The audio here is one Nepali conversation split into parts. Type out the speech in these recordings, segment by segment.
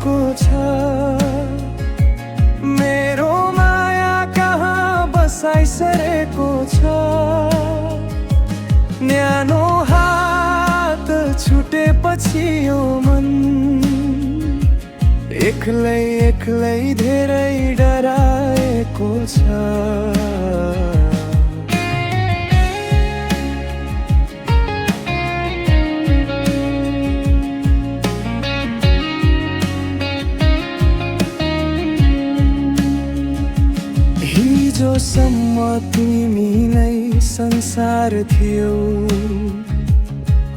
सरेको छ। मेरो माया कहाँ बसाइसरेको छ। न्यानो हात छुटेपछि यो मन एक्लै एक्लै धेरै डराएको छ। हिजोसम्म तिमीलाई संसार थियो,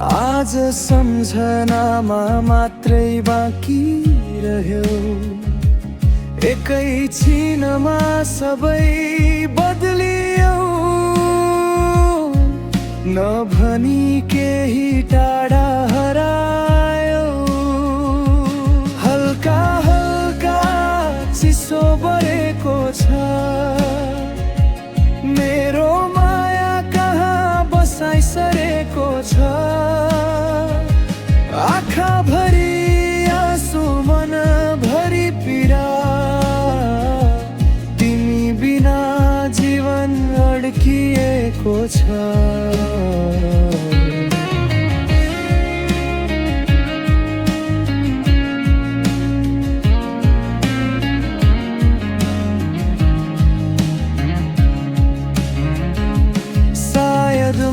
आज सम्झनामा मात्रै बाँकी रह्यो। एकैछिनमा सबै बदलियो, नभनी केही टाढा हरायो। हल्का हल्का चिसो बढेको छ। मेरो माया कहाँ बसाइसरेको छ। आँखाभरि आँसु मनभरि पीडा, तिमी बिना जीवन अड्किएको छ।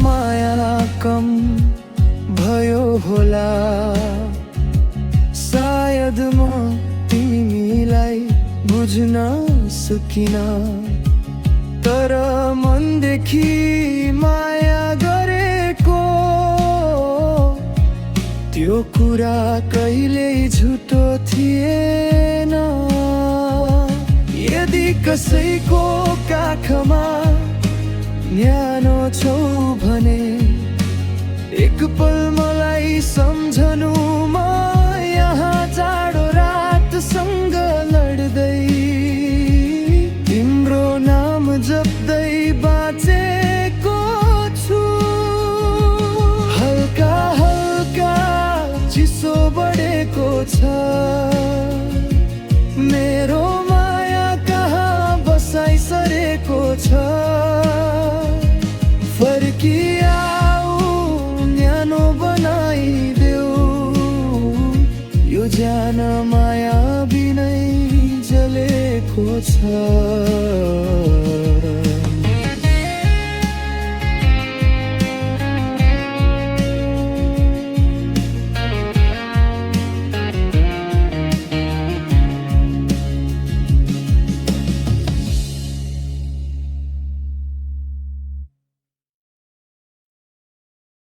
माया कम भयो होला, सायद म तिमीलाई बुझ्न सकिन। तर मनदेखि माया गरेको त्यो कुरा कहिल्यै झुटो थिएन। यदि कसैको काखमा न्यानो छौ भने एक पल मलाई सम्झनुमा, यहाँ जाडो रातसँग लड्दै तिम्रो नाम जप्दै बाँचेको छु। हल्का हल्का चिसो बढेको छ। मेरो माया कहाँ बसाइसरेको छ। फर्किआऊ, न्यानो बनाइदेऊ, यो ज्यान माया बिनै जलेको छ।